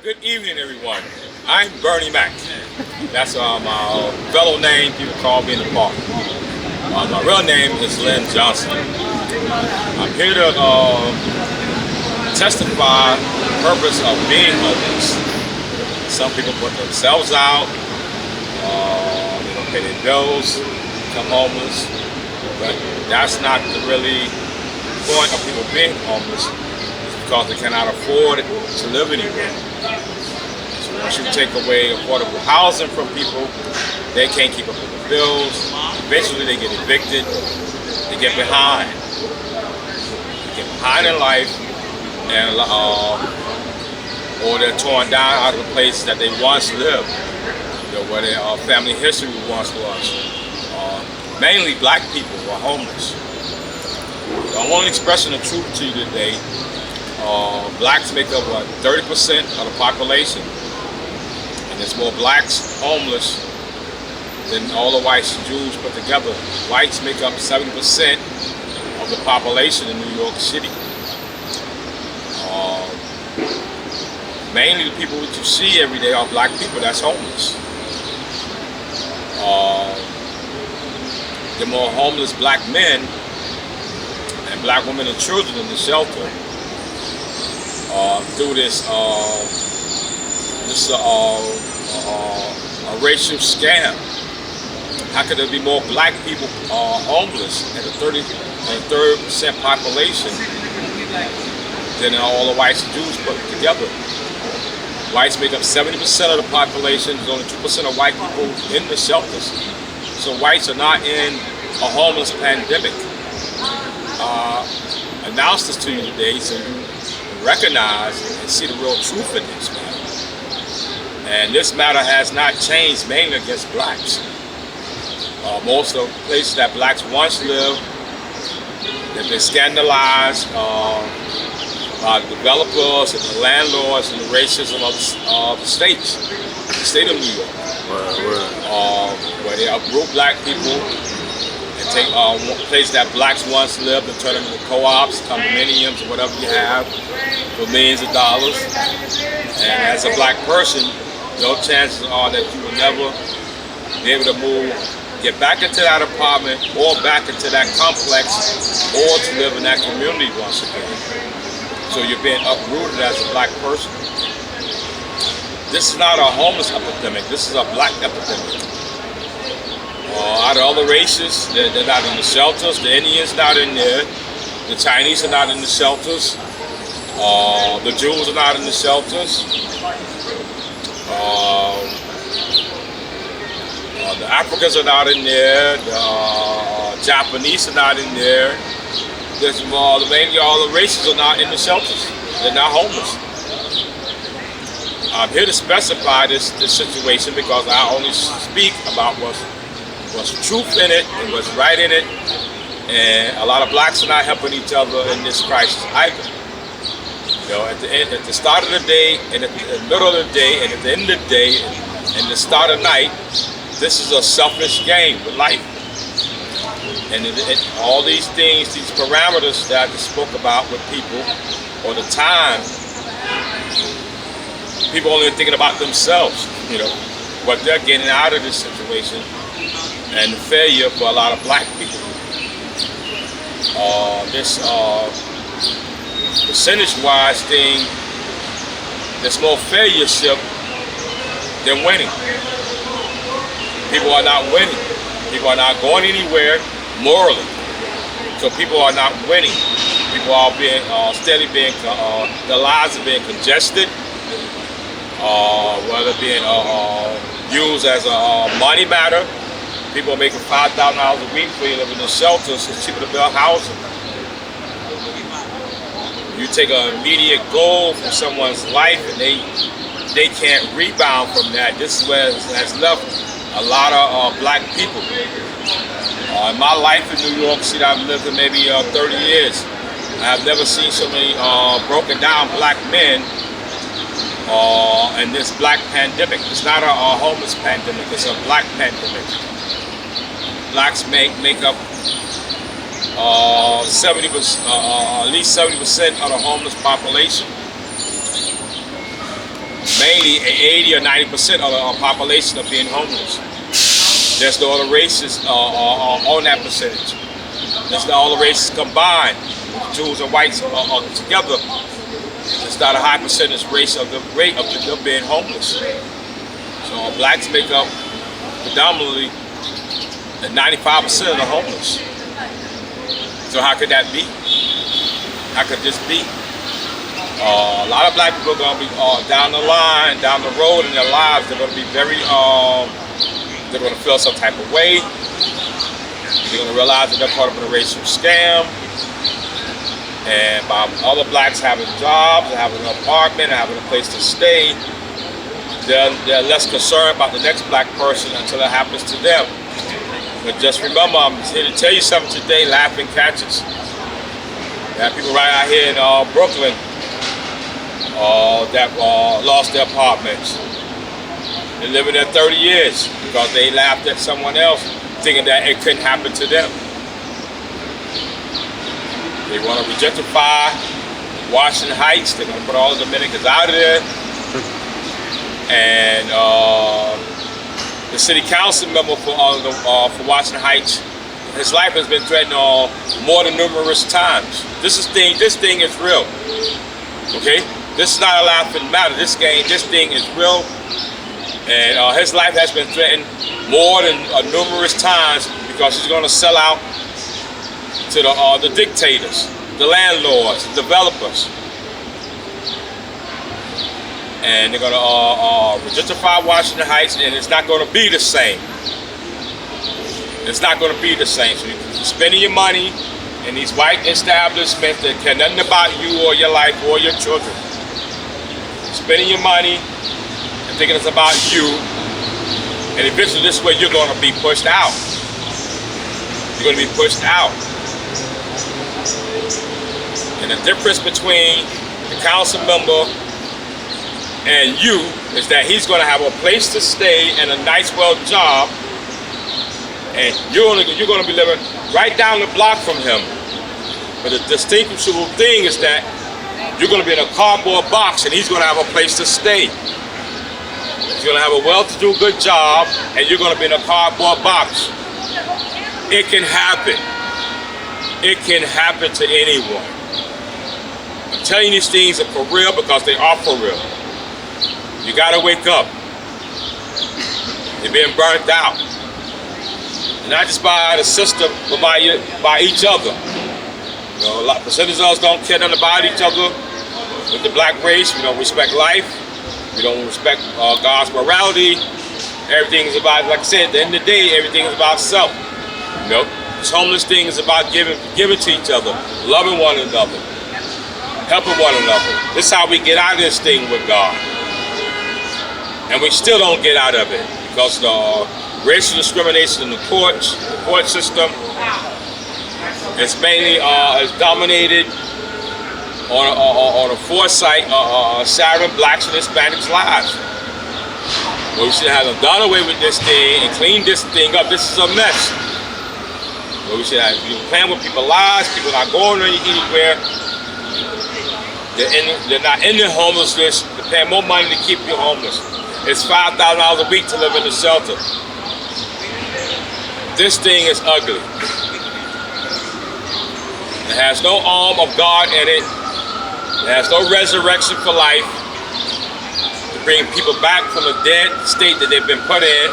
Good evening, everyone. I'm Bernie Mac. That's my fellow name. People call me in the park. My real name is Lynn Johnson. I'm here to testify the purpose of being homeless. Some people put themselves out. They don't pay their bills, become homeless. But that's not the really point of people being homeless. It's because they cannot afford to live anywhere. Once you take away affordable housing from people, they can't keep up with the bills. Eventually they get evicted. They get behind. They get behind in life, and or they're torn down out of the place that they once lived, where their family history once was. Mainly black people are homeless. I'm only expressing the truth to you today. Blacks make up 30% of the population. And there's more blacks homeless than all the whites and Jews put together. Whites make up 70% of the population in New York City. Mainly the people that you see every day are black people that's homeless. There are more homeless black men and black women and children in the shelter through this a racial scam. How could there be more black people homeless in the 33% population than all the whites and Jews put together? Whites make up 70% of the population. There's only 2% of white people in the shelters. So whites are not in a homeless pandemic. Announce this to you today so you recognize and see the real truth in this matter. And this matter has not changed mainly against blacks. Most of the places that blacks once lived, they've been scandalized by the developers and the landlords and the racism of the states, the state of New York. Where they uproot black people and take places that blacks once lived and turn them into co-ops, condominiums, or whatever you have for millions of dollars. And as a black person, no chances are that you will never be able to move, get back into that apartment or back into that complex or to live in that community once again. So you're being uprooted as a black person. This is not a homeless epidemic, this is a black epidemic. Out of other races, they're not in the shelters. The Indians not in there. The Chinese are not in the shelters. The Jews are not in the shelters. The Africans are not in there. The Japanese are not in there. There's mainly all the races are not in the shelters. They're not homeless. I'm here to specify this situation because I only speak about what's truth in it and what's right in it. And a lot of blacks are not helping each other in this crisis either. At the start of the day, and at the middle of the day, and at the end of the day, and the start of night, this is a selfish game with life. And all these things, these parameters that I just spoke about with people all the time, people only thinking about themselves, what they're getting out of this situation, and the failure for a lot of black people. This percentage-wise thing, there's more failureship than winning. People are not winning. People are not going anywhere morally. So people are not winning. People are being steadily being, their lives are being congested, whether being used as a money matter. People are making $5,000 a week for you to live in the shelters. It's cheaper to build housing. You take an immediate goal from someone's life and they can't rebound from that. This is where it has left a lot of black people. In my life in New York City, I've lived in maybe 30 years. I've never seen so many broken down black men in this black pandemic. It's not a homeless pandemic, it's a black pandemic. Blacks make up 70%, at least 70% of the homeless population. mainly 80 or 90% of the population are being homeless. There's no other races on that percentage. There's not all the races combined. Jews and whites are together. It's not a high percentage rate of them being homeless. So blacks make up predominantly 95% of the homeless. So how could that be? How could this be? A lot of black people are going to be down the line, down the road in their lives. They're going to be very, they're going to feel some type of way. They're going to realize that they're part of a racial scam. And by other blacks having jobs, having an apartment, having a place to stay, they're less concerned about the next black person until it happens to them. But just remember, I'm here to tell you something today, laughing catches. There are people right out here in Brooklyn that lost their apartments. They're living there 30 years because they laughed at someone else thinking that it couldn't happen to them. They want to gentrify Washington Heights. They're going to put all the Dominicans out of there. And the city council member for Washington Heights, his life has been threatened more than numerous times. This thing is real. Okay, this is not a laughing matter. This thing is real, and his life has been threatened more than numerous times because he's going to sell out to the dictators, the landlords, the developers. And they're going to gentrify Washington Heights, and it's not going to be the same. It's not going to be the same. So you're spending your money in these white establishments that care nothing about you or your life or your children. Spending your money and thinking it's about you, and eventually this is where you're going to be pushed out. You're going to be pushed out. And the difference between the council member and you is that he's going to have a place to stay and a nice, well job, and you're going to be living right down the block from him. But the distinguishable thing is that you're going to be in a cardboard box, and he's going to have a place to stay. He's going to have a well-to-do, good job, and you're going to be in a cardboard box. It can happen. It can happen to anyone. I'm telling you these things are for real because they are for real. You gotta wake up. You're being burnt out. And not just by the system, but by each other. You know, a lot of percentage of us don't care nothing about each other. With the black race, we don't respect life. We don't respect God's morality. Everything is about, like I said, at the end of the day, everything is about self. You know, this homeless thing is about giving to each other, loving one another, helping one another. This is how we get out of this thing with God. And we still don't get out of it because the racial discrimination in the court system is mainly is dominated on a foresight sharing blacks and Hispanics' lives. Well, we should have done away with this thing and cleaned this thing up. This is a mess. Well, we should have playing with people's lives. People not going anywhere. They're not in the homelessness. They're paying more money to keep you homeless. It's $5,000 a week to live in a shelter. This thing is ugly. It has no arm of God in it. It has no resurrection for life to bring people back from the dead state that they've been put in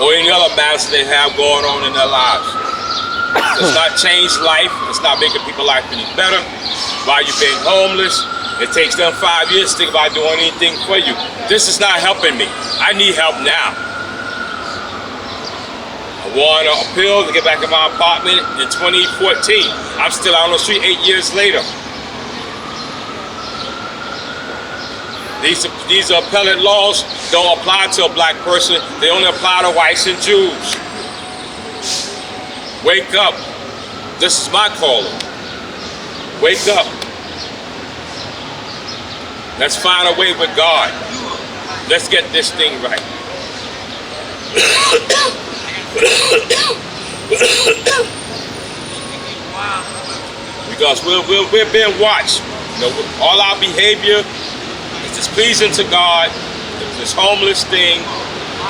or any other matters they have going on in their lives. It's not changed life. It's not making people's life any better. While you're being homeless, it takes them 5 years to think about doing anything for you. This is not helping me. I need help now. I won an appeal to get back in my apartment in 2014. I'm still out on the street 8 years later. These appellate laws don't apply to a black person. They only apply to whites and Jews. Wake up. This is my calling. Wake up. Let's find a way with God. Let's get this thing right. Because we're being watched. You know, all our behavior is displeasing to God, this homeless thing,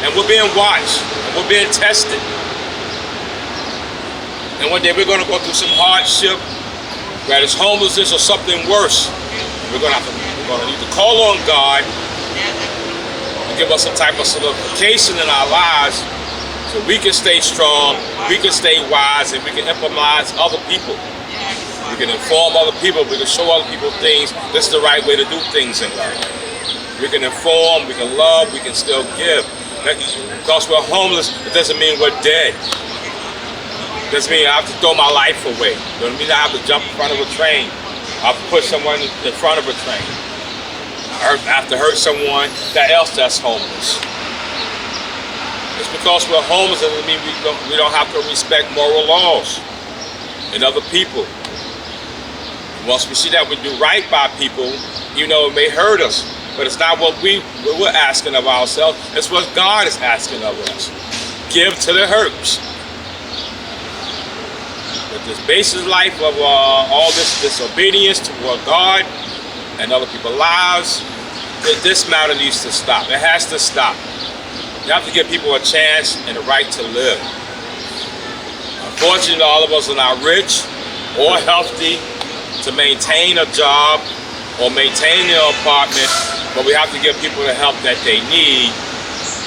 and we're being watched, and we're being tested. And one day we're going to go through some hardship, whether it's homelessness or something worse. We're going to need to call on God and give us some type of solidification in our lives so we can stay strong, we can stay wise, and we can implement other people. We can inform other people, we can show other people things. This is the right way to do things in life. We can inform, we can love, we can still give. Because we're homeless, it doesn't mean we're dead. It doesn't mean I have to throw my life away. It doesn't mean I have to jump in front of a train. I have to put someone in front of a train. I have to hurt someone else that's homeless. It's because we're homeless doesn't mean we don't have to respect moral laws and other people. Once we see that we do right by people, it may hurt us, but it's not what we're asking of ourselves. It's what God is asking of us. Give to the hurts. But this basic life of all this disobedience toward God and other people's lives, this matter needs to stop. It has to stop. You have to give people a chance and a right to live. Unfortunately, all of us are not rich or healthy to maintain a job or maintain their apartment, but we have to give people the help that they need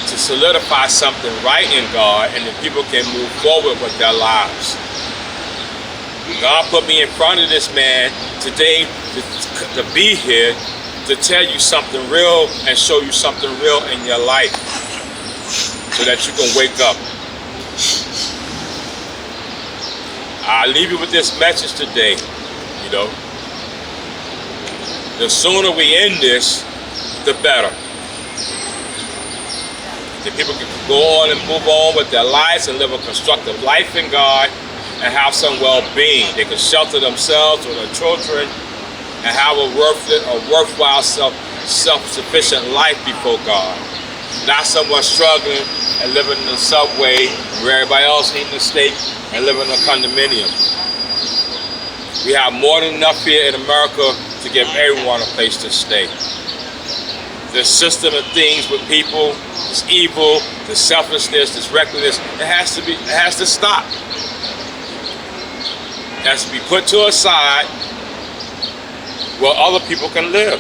to solidify something right in God, and then people can move forward with their lives. God put me in front of this man today to be here to tell you something real and show you something real in your life so that you can wake up. I'll leave you with this message today. The sooner we end this, the better. The people can go on and move on with their lives and live a constructive life in God and have some well-being. They can shelter themselves or their children and have a worthwhile self-sufficient life before God. Not someone struggling and living in the subway where everybody else eating the steak and living in a condominium. We have more than enough here in America to give everyone a place to stay. The system of things with people, this evil, this selfishness, this recklessness, it has to stop. It has to be put to a side where other people can live,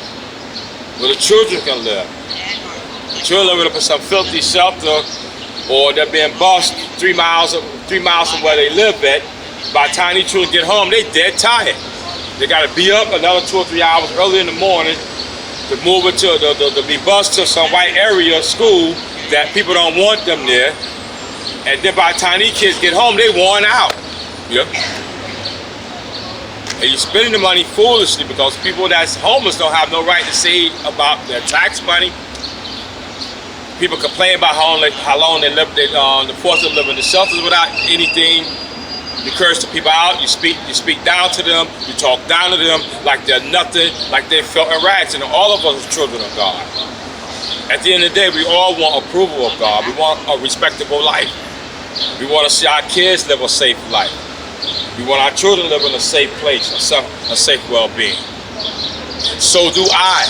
where the children can live. The children live in some filthy shelter, or they're being bused 3 miles from where they live at. By the time these children get home, they dead tired. They got to be up another 2 or 3 hours early in the morning to move it to be bused to some white area school that people don't want them there. And then by the time these kids get home, they worn out. And you're spending the money foolishly because people that's homeless don't have no right to say about their tax money. People complain about how long they live, they're forced to live in the shelters without anything. You curse the people out, you speak down to them, you talk down to them like they're nothing, like they're filthy rags, and all of us are children of God. At the end of the day, we all want approval of God. We want a respectable life. We want to see our kids live a safe life. We want our children to live in a safe place, a safe well-being. So do I.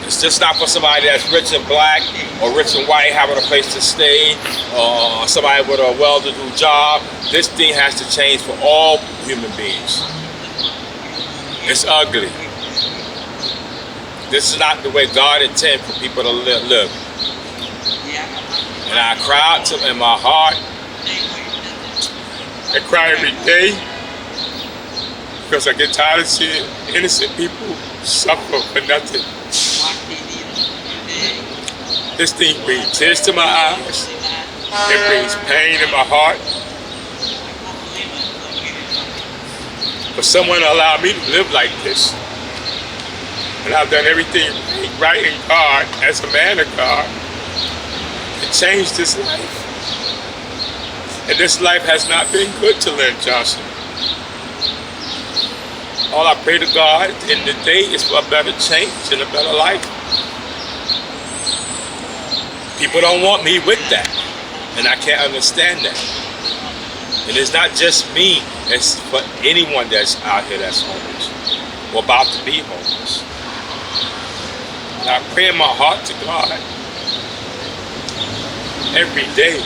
It's just not for somebody that's rich and black or rich and white having a place to stay, or somebody with a well-to-do job. This thing has to change for all human beings. It's ugly. This is not the way God intended for people to live. And I cry out to him in my heart. I cry every day because I get tired of seeing innocent people suffer for nothing. This thing brings tears to my eyes. It brings pain in my heart. For someone to allow me to live like this. And I've done everything right in God as a man of God to change this life. And this life has not been good to Lynn Johnson. All I pray to God at the end of the day is for a better change and a better life. People don't want me with that, and I can't understand that. And it's not just me, it's for anyone that's out here that's homeless or about to be homeless. And I pray in my heart to God every day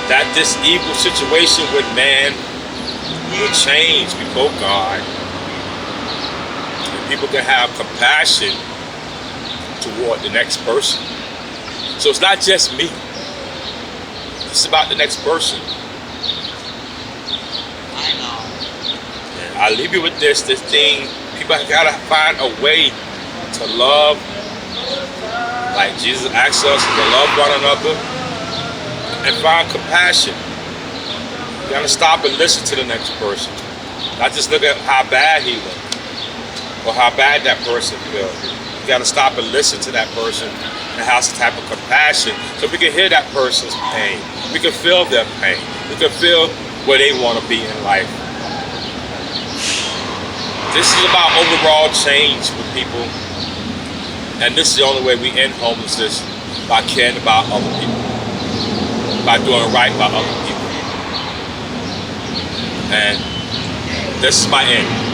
that this evil situation with man will change before God. And people can have compassion toward the next person. So it's not just me. It's about the next person. I know. And I leave you with this thing. People gotta find a way to love like Jesus asks us to love one another and find compassion. You gotta stop and listen to the next person. Not just look at how bad he looked or how bad that person feels. You gotta stop and listen to that person and have some type of compassion so we can hear that person's pain. We can feel their pain. We can feel where they want to be in life. This is about overall change with people. And this is the only way we end homelessness, by caring about other people, by doing right by other people. And this is my end.